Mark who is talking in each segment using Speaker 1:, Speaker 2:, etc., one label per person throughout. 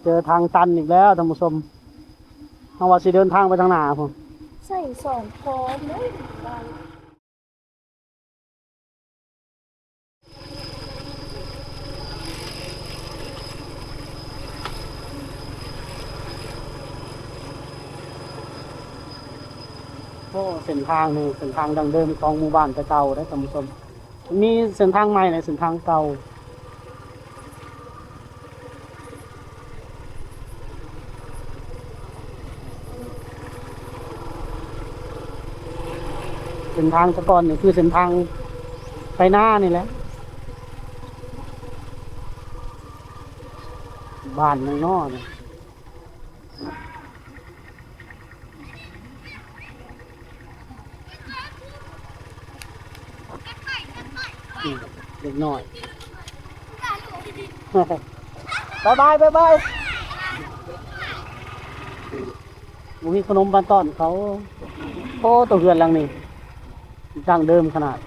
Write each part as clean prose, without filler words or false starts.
Speaker 1: เจอทางตันอีกแล้วท่านผู้ชมเอาว่าสิเดินทางไปทางหน้าพุ่น
Speaker 2: ใส่สองคอเลย
Speaker 1: โอ้เส้นทางนี่เส้นทางดังเดิมของหมู่บ้านแต่เก่าได้อท่านผู้ชมมีเส้นทางใหม่ในเส้นทางเก่าเส้นทางแตะก่อนนี่คือเส้นทางไปหน้านี่แหละบ้านนอกๆนี่เด็กน้อย บายบายบายบายมีขนมปันต้อนเขาโอ้ตัวเรือนหลังนี่ดั้งเดิมขนาด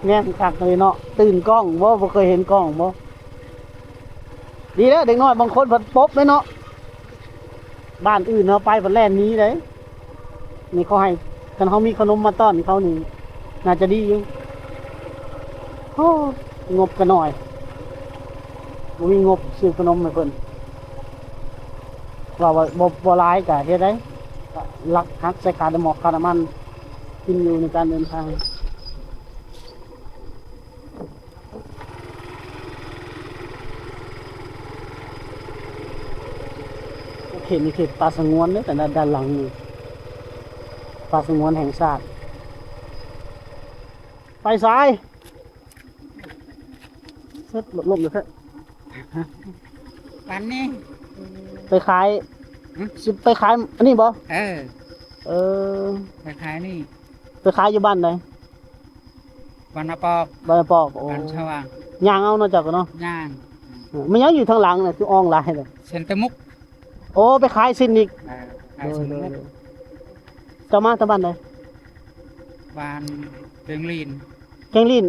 Speaker 1: เนี่ยคักเลยเนาะตื่นกล้องบ่เคยเห็นกล้องบ่ดีแล้วเด็กน้อยบางคนผัดป๊บเลยเนาะบ้านอื่นเนาะไปผัดแล่นนี้เลยนี่เขาให้กันเขามีขนมมาต้อนเขานี่น่าจะดีอยู่โอ้งบกันหน่อยบ่มีงบซื้อขนมให้เพิ่นว่าบ่หลายก็เฮ็ดได้ลักหักใส่ค่าน้ำหมอกค่าน้ำมันกินอยู่ในการเดินทางเห็นเขตป่าสงวนเนี่ยแต่ด้านหลังนี่ป่าสงวนแห่งชาติไปซ้ายเซ็ตลมอยู่แค่
Speaker 3: วันนี้
Speaker 1: ไปขายสิไปขายอันนี้บ่
Speaker 3: เออไปขายนี่
Speaker 1: ไปขายอยู่บ้านไหน
Speaker 3: วันนปอก
Speaker 1: บ้านปอกโอ้
Speaker 3: วันชว่าง
Speaker 1: ย่างเอาเนาะจักเนาะ
Speaker 3: ย่าง
Speaker 1: มันยังอยู่ทางหลังน่ะคืออ่องลายเลย
Speaker 3: เซนตมุก
Speaker 1: โอ้ไปขายสิ้นอีก
Speaker 3: ขายเซนตมุก
Speaker 1: เจ้ามาตะบ้านไหน
Speaker 3: บ้านเพียงลีน
Speaker 1: แกงลิน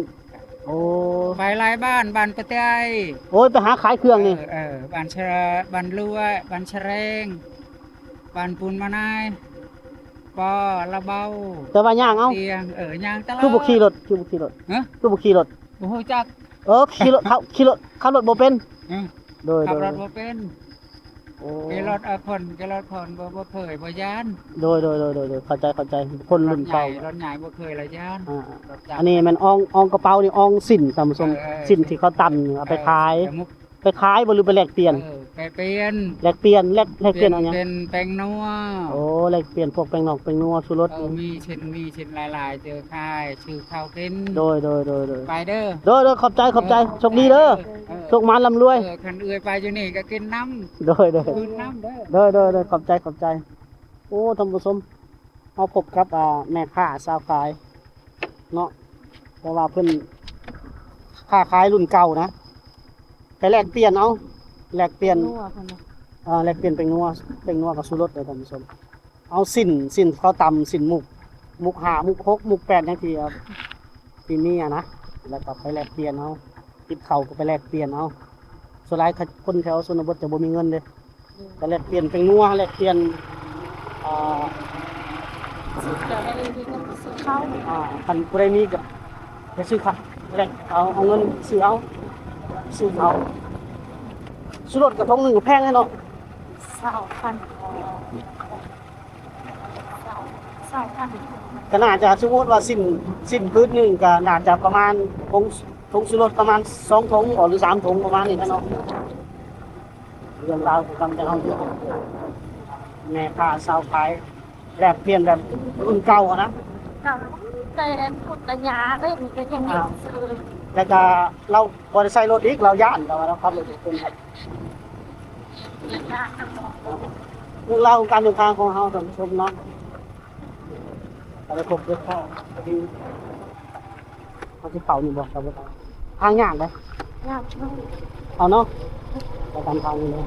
Speaker 1: โอ้
Speaker 3: ไปหลายบ้านบ้านปะเตย
Speaker 1: โอ้ยไปหาขายเครื่องนี่
Speaker 3: บ้านชะบ้านลัวบ้านชะเรงบ้านปูนมานายปอละเบา
Speaker 1: แต่ว่าย่างเอา
Speaker 3: เตียงย่างตลอด
Speaker 1: คือบุขี่รถคือบุขี่รถคือบุขี่รถ
Speaker 3: โอ้โหจัก
Speaker 1: ขี่รถขับรถบ่เป็นโดย
Speaker 3: ขับรถบ่เป็นขี่รถคนขี่รถคนบ่เคยบ่ย่าน
Speaker 1: โดยเข้าใจคนรุ่นเก่าร
Speaker 3: ถใหญ่บ่เคยละย่าน
Speaker 1: อันนี้มันอ่องกระเป๋านี่อ่องสินท่านผู้ชมสินที่เขาตำเอาไปขายบ่หรือไปแลกเปลี่ยน
Speaker 3: ไปเปลี่ยน
Speaker 1: แลกเปลี่ยนอะไรหยัง
Speaker 3: เป็นแป้งนัว
Speaker 1: โอ้แลกเปลี่ยนพวกแป้งนอกแป้งนัวชูรส
Speaker 3: มีชิ้นหลายๆเจอค่ายชื่อข้าวกิน
Speaker 1: โดย
Speaker 3: ไปเด้อ
Speaker 1: ขอบใจโชคดีเด้อโชคมันร่ำรวย
Speaker 3: คันเอื้อยไปอยู่นี่ก็กินน้ำ
Speaker 1: โดย
Speaker 3: กินน้ำเด้
Speaker 1: อขอบใจโอ้ท่านผู้ชมเอาพบกับแม่ค้าสาวขายเนาะแต่ว่าเพิ่นค้าขายรุ่นเก่านะไปแลกเปลี่ยนเอาแลกเปลี่ยนแลกเปลี่ยนเป็นนัวกับชูรสเลยท่านผู้ชมเอาสิ้นเขาตำสิ้นมุก5มุก6มุก8จังซี่ครับที่นี่นะแล้วก็ไปแลกเปลี่ยนเอาติดเข้าก็ไปแลกเปลี่ยนเอาส่วนหลายคนแถวชนบทจะบ่มีเงินเด้ก็แลกเปลี่ยนเป็นนัวแลกเปลี่ยน
Speaker 2: ซื้อข้าว
Speaker 1: คันผู้ใดมีก็ไปซื้อค่ะแลกเอาเงินซื้อเอาชูรสกระทงนึงก็แพงแน่เนาะ
Speaker 2: 20,000
Speaker 1: ก็น่าจะสมมุติว่าสิ้นพื้นนึงก็น่าจะประมาณทงชูรสประมาณ2 ถุงหรือ3 ถุงประมาณนี้เนาะเรื่องราวของกำจังเฮาอยู่แม่ค้าสาวขายแลกเปลี่ยนแบบรุ่นเก่านะ
Speaker 2: แต่พุทธญาเอ้ยมันก็ยังมีซื้อ
Speaker 1: แล้วก็เราบ่ได้ใช้รถอีกเราย่านเราขับรถเป็นครับเรื่องราวของการเดินทางของเฮาท่านผู้ชมเนาะอะไรครบเยอะแค่ดีเขาสิเข้านี่บ่ครับทางยากเด้
Speaker 2: ยากมาก
Speaker 1: เอาเนาะไปตามทางนี้เลย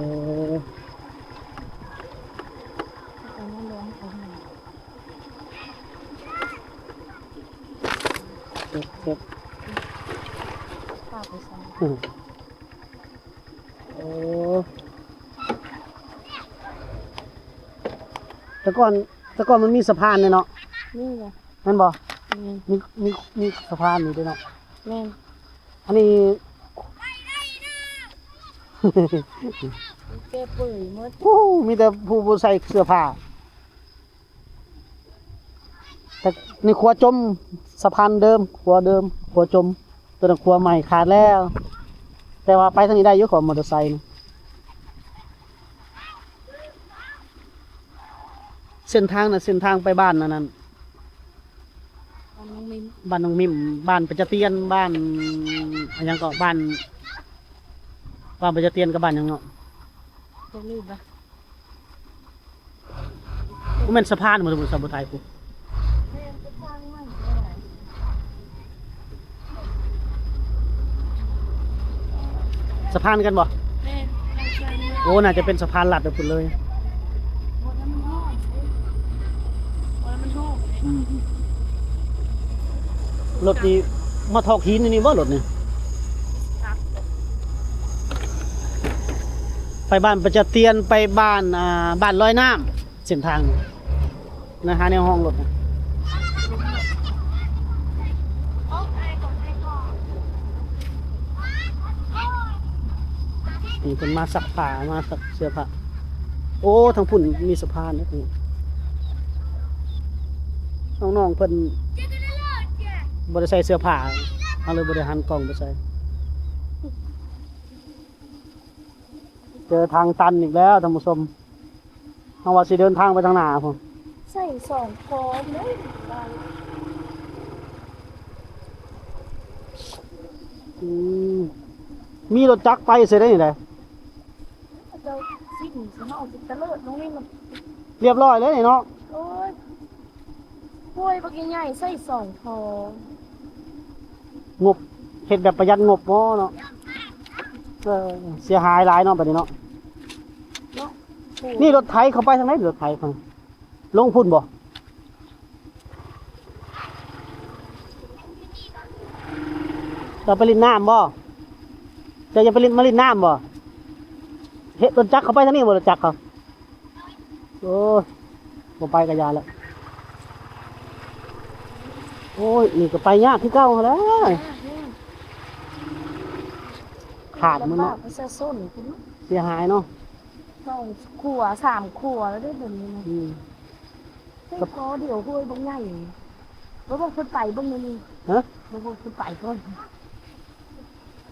Speaker 1: อ
Speaker 2: เอามาลงเอามา
Speaker 1: เจ็บ
Speaker 2: ข้าวไปใส่
Speaker 1: โอ้แต่ก่อนมันมีสะพานเลยเนาะ
Speaker 2: นี่ไง
Speaker 1: แม่นบ่
Speaker 2: นี่
Speaker 1: มีสะพานอยู่ด้วยเนาะ
Speaker 2: แม่น
Speaker 1: อันนี้
Speaker 2: เก็บปุ๋ยหมด
Speaker 1: โอ้มีแต่ผู้ใส่เสื้อผ้าแต่ในครัวจมสะพานเดิมครัวเดิมครัวจมตัวนั้นครัวใหม่ขาดแล้ว แต่ว่าไปทางนี้ได้อยู่ของมอเตอร์ไซค์นะเส้นทางน่ะเส้นทางไปบ้านนั่น
Speaker 2: เอาน้องมิน
Speaker 1: บ้านน้องมิมบ้านประจเตียนบ้านอันยังก็บ้านประจเตียนกับบ้านหยังเนาะ
Speaker 2: ตรงนี้ปะ
Speaker 1: บ่แม่นสะพานบ่สมุทรไทยกู
Speaker 2: แม่นจะสร้างใหม่ได้ไหน
Speaker 1: สะพานกันบ่
Speaker 2: แม่นเราสร้างใหม่
Speaker 1: โอ้น่าจะเป็นสะพานลัดไปพุ่นเลย
Speaker 2: หมดแล้วมันห้องหมดแล้วมันห้อง
Speaker 1: รถนี่มาทอกหินนี่บ่รถนี่
Speaker 2: ครับ
Speaker 1: ไปบ้านประจเตียนไปบ้านบ้านลอยน้ำเส้นทางนี่นะฮะในห้องรถน่ะ
Speaker 2: โอ้ไอ้ก่อนไอ้ก่อน
Speaker 1: นี่เพิ่นมาซักผ้ามาซักเสื้อผ้าโอ้ทางพุ่นมีสะพานนะนี่น้องๆเพิ่นบ่ได้ใส่เสื้อผ้าเอาเลยบ่ได้หันกล้องไปใส่เจอทางตันอีกแล้วท่านผู้ชมเฮาว่าสิเดินทางไปทางหน้าพุ่น
Speaker 2: ใส่สองคอเลยได้
Speaker 1: อืมมีรถจักรไปเสิได้นี่ได้
Speaker 2: เราสิ่งสนองสิตะเลิศน้องนี่มัน
Speaker 1: เรียบร้อยเลยนี่เนาะ
Speaker 2: โอ้ยกล้วยบักใหญ่ๆใส่สองคอง
Speaker 1: บเฮ็ดแบบประหยัดงบบ่เนาะเสียหายหลายเนาะบัดนี้เนาะ
Speaker 2: เนาะโอ้ย
Speaker 1: นี่รถไถเข้าไปทางไหนรถไถฟังลงพุ่นบ่จะไปลินน้ำบ่จะไปลินมาลินน้ำบ่เฮ็ดรถจักรเข้าไปทางนี้บ่รถจักรเขาโอ้ยบ่ไปก็ยาแล้วโอ้ยนี่ก็ไปยากคือเก่าหั้นแหล้วขาดมันเนาะ
Speaker 2: ลำบกจะส้นคุณ
Speaker 1: เสียหายเนาะ
Speaker 2: สองขวบสามขวบแล้วได้แบบนี้นะ
Speaker 1: อืม
Speaker 2: เฮ้ยพอเดี๋ยวห้วยบางใหญ่บ่บอกขึ้นไปบ้างนี่
Speaker 1: ฮะ
Speaker 2: บ่บอกขึ้นไปก่อน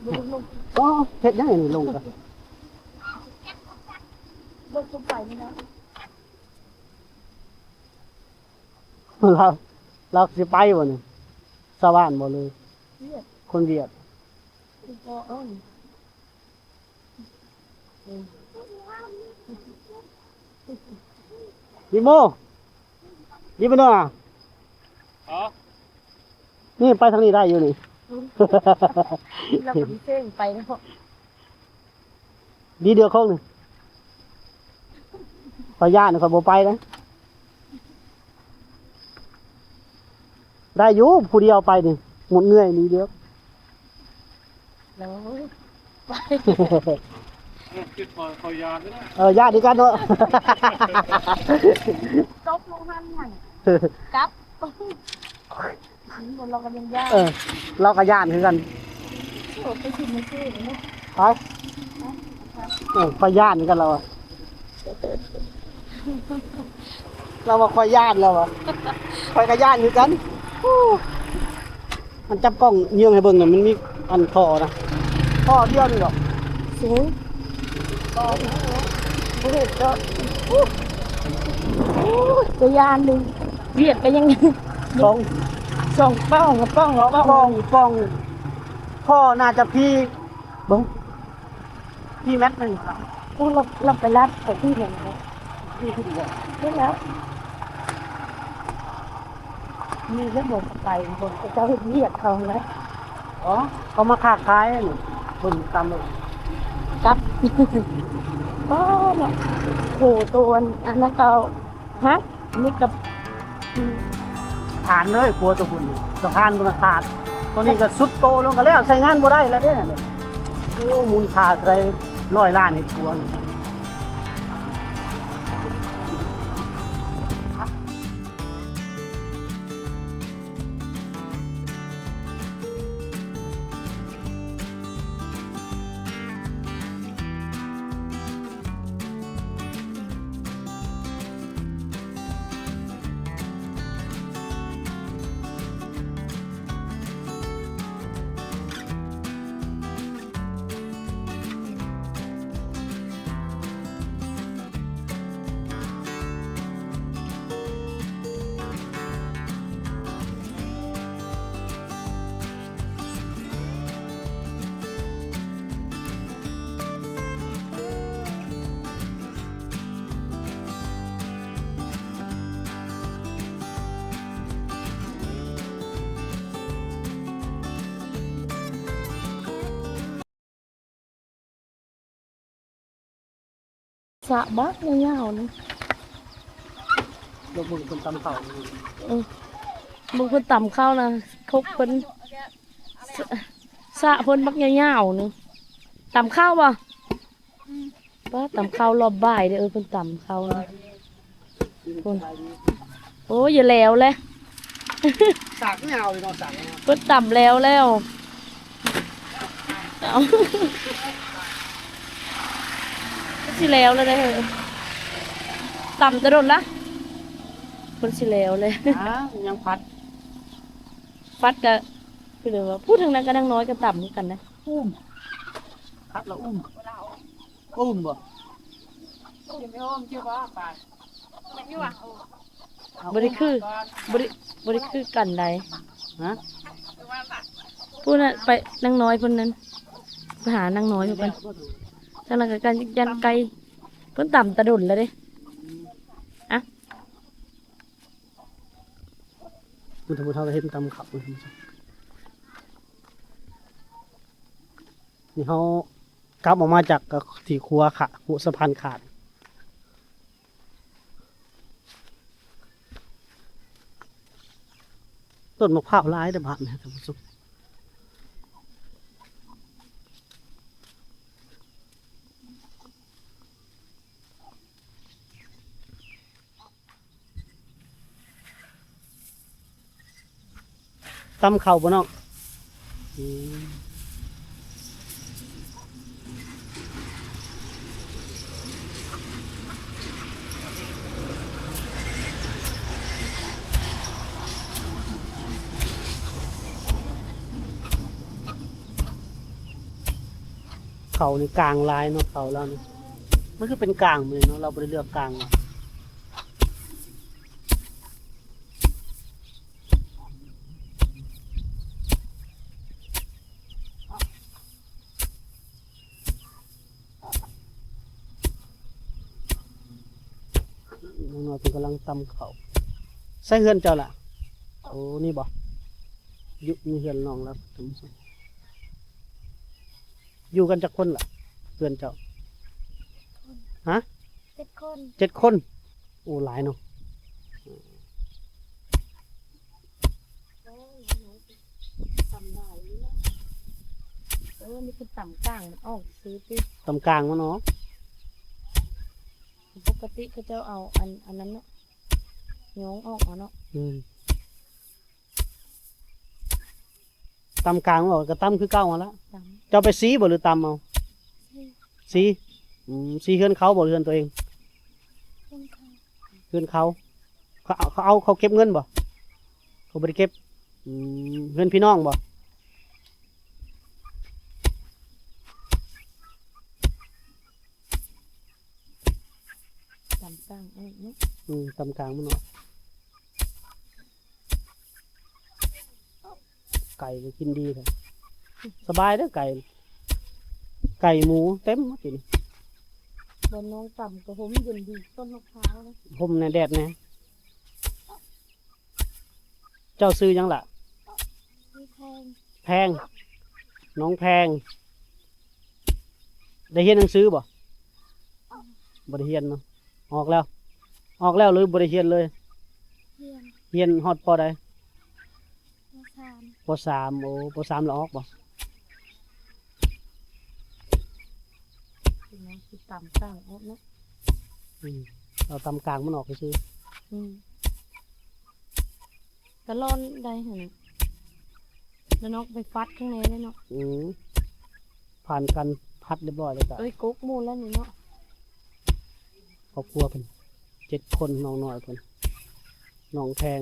Speaker 2: บ่บอกลง
Speaker 1: ก็เฮ็ดยังไงนี่ลงกัน
Speaker 2: บ่ขึ้นไปนี่นะ
Speaker 1: เราสิไปบ่นี่สว่านบ่เลย
Speaker 2: เนี่ย
Speaker 1: คนเวียด
Speaker 2: พอเอ้ย
Speaker 1: ดิโมดิโมเนาะ
Speaker 3: อ๋อ
Speaker 1: นี่ไปทางนี้ได้อยู่นี่
Speaker 2: เราก็มีเส้นไปแล้ว
Speaker 1: ดีเดียวคงนี่ขอย่านขอยบ่ไปนะได้อยู่ผู้เดียวไปนี่หมดเหนื่อยนี่เดียว
Speaker 2: แล้วไป
Speaker 3: คิดพออยากนะ
Speaker 1: ญาติดีกันเนาะ
Speaker 2: ตบลงหันหันกลับเราก็ยังยาก
Speaker 1: เราก็ย่านคือกัน
Speaker 2: โอ้ไปกินมันซื้อเนาะ
Speaker 1: ไปขอยย่านคือกันเราอะเราว่าขอยย่านเราอะขอยก็ย่านคือกันอู้มันจับกล้องเยื่องให้เบิ่งน่ะมันมีอันท่อนะท่อเดียวนี่ดอก
Speaker 2: สูงก็บ่เห็นก็จะยานหนึ่งเวียดไปยังไง
Speaker 1: สอง
Speaker 2: สองป้องกับป้องแล้ว
Speaker 1: ป้องท่อน่าจะพี่เบิ่งพี่แมทนึง
Speaker 2: พวกเราไปรับไปที่ไหนนะ
Speaker 1: พี่ที่เดียว
Speaker 2: ได้แล้วมีเรื่องบนไปบนเจ้าเรียกเขาแล้ว
Speaker 1: อ๋อเขามาค้าขายนี่เบิ่งตามเลย
Speaker 2: กลับ ก็เนาะโหตัวอันนั้นก็ฮะนี่กับ
Speaker 1: ฐานเลยกลัวตัวคุณสะพานมันขาดตัวนี้ก็สุดโตลงกันแล้วใช้งานบ่ได้แล้วเด้เนี่ยโอ้มูลค่าอะไร100 ล้านนี่กลัวนี่
Speaker 2: สะบักยาวๆนี่
Speaker 1: ลงมือเป็นตำเข่า
Speaker 2: บางคนต่ำเข้านะเขาเพิ่นสะเพิ่นบักยาวๆนี่ต่ำเข้าป่ะว่าต่ำเข้ารอบบ่ายเด้อเพิ่นต่ำเข้านะคนโอ้ยอย่าแล้วแหละ
Speaker 1: สากไม่เอาเลยเนาะสากไม่เอา
Speaker 2: เพิ่นต่ำแล้วเอาสิแล้วเลยเด้อต่ำจะโดนละเพิ่นสิแล้วเลย
Speaker 1: ยังพัด
Speaker 2: ฟัดก็คือเดี๋ยวว่าพูดทางนั้นก็นั่งน้อยก็ต่ำเหมือนกันนะ
Speaker 1: อุ้มพัดแล้วอุ้มบ่
Speaker 2: บริคืบริคือกันใด
Speaker 1: ฮะ
Speaker 2: พูดน่ะไปนั่งน้อยเพิ่นนั้นไปหานั่งน้อยเพิ่นทางนั้นก็การยันไกลเพิ่นต่ำตะดุนแล้วเด้อะ
Speaker 1: คุณทำเท่ากับเห็นตำขับนี่เขากลับออกมาจากที่ครัวขาหัวสะพานขาดต้นมะพร้าวร้ายแต่บาดนะท่านผู้ชมตำเข่าบ่น้องเขานี่กลางลายเนาะเขาแล้วนี่มันคือเป็นกลางเลยเนาะเราไม่ได้เลือกกลางเนาะน้องๆเป็นกำลังตำเขาใส่เฮือนเจ้าล่ะโอ้นี่บ่ยุมีเฮือนน้องแล้วท่านผู้ชมอยู่กันจักคนล่ะเฮือนเจ้าฮะ
Speaker 2: 7 คน
Speaker 1: 7 คนโอ้หลายเนาะ
Speaker 2: ต่ำได้นี่นะนี่คือต่ำกลางมันออกซื้อติ
Speaker 1: ตำกลางมันเนาะ
Speaker 2: ปกติเขาจะเอาอันนั้นเนาะย้องออกเอาเนาะ
Speaker 1: ตำกลางมันบอกก็ตำคือเก้ามาแล้ว
Speaker 2: ต่
Speaker 1: เจ้าไปซีบ่หรือตำเอา
Speaker 2: ำ
Speaker 1: ซีซีเฮือนเขาบ่หรือเฮือนตัวเอง
Speaker 2: คนเขา
Speaker 1: เฮือนเขาเขาเก็บเงินบ่เขาบ่ได้เก็บเฮือนพี่น้องบ่
Speaker 2: ต่ำกลางเนาะ
Speaker 1: ตำกลางมันเนาะไก่ก็กินดีเลยสบายเด้อไก่หมูเต็มกิน
Speaker 2: บนน้องต่ำกับผมยืนดีต้นมะพร้าวนะ
Speaker 1: ผมในแดดนะเจ้าซื้อยังล่ะ
Speaker 2: ไม่แพง
Speaker 1: แพงน้องแพง ได้เรียนหนังสือบ่บ่ได้เรียนเนาะออกแล้ว ออกแล้วหรือบ่ได้เรียนเลย
Speaker 2: เรียน
Speaker 1: เรียนฮอดปอใด
Speaker 2: มสาม
Speaker 1: ป .3 โอ้ป .3 แล้วออกบ่
Speaker 2: พี่น้องสิต่ำตั้งออกเนาะ
Speaker 1: เอาตำกลางมันออกไปซื้อ
Speaker 2: ก็ร้อนได้หั่นน่ะแล้วน้องไปฟัดข้างในเลยเนาะ
Speaker 1: ผ่านการพัดเรียบร้อยแล้วก็
Speaker 2: เอ้ยกุ๊กหมูแล้วนี่เนาะ
Speaker 1: ครอบครัวเพิ่น7 คนน้องน้อยเพิ่นน้องแพง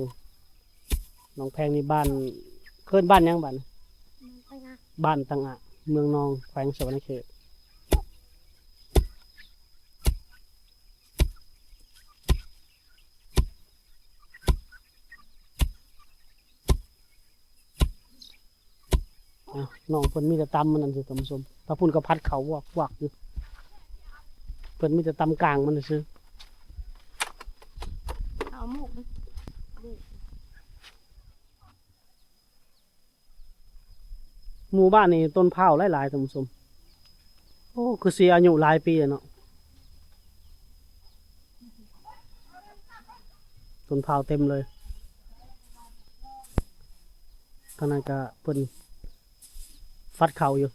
Speaker 1: นี่บ้านเคิ้นบ้านหยังบ้าน
Speaker 2: ไปนะ
Speaker 1: บ้านตังอะเมืองนองแขวงสวรรณเขตน้องเพิ่นมีแต่ตำมันนั่นสิท่านผู้ชมถ้าพุ่นก็พัดเขาวักอยู่เพิ่นมีแต่ตำกลางมันซื่อ
Speaker 2: เอาหมูกไป
Speaker 1: หมู่บ้านนี่ต้นพร้าวหลายๆท่านผู้ชมโอ้คือสิอายุหลายปีแล้วเนาะต้นพร้าวเต็มเลยทางนั้นก็เพิ่นฟัดเขาอยู่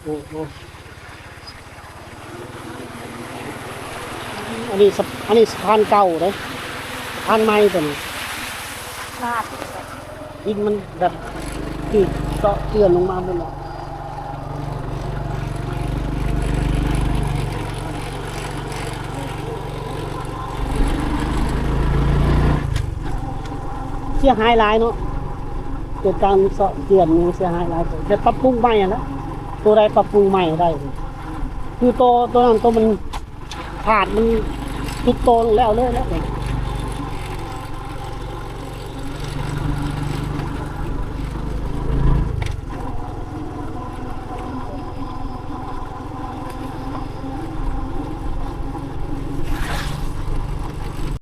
Speaker 1: โอ้โหอันนี้สะพานเก่าเลยสะพานใหม่ตัวนี้
Speaker 2: ลาด
Speaker 1: ดินมันแบบที่เจาะเกลื่อนลงมาหมดเลยเสียหายหลายเนาะเกิดการเสาะเกลื่อนนี่เสียหายหลายจะปรับปรุงใหม่อะนะตัวใดปรับปรุงใหม่ได้ คือตัวนั้นตัวมันขาดมันทุดโตลงแล้วเลย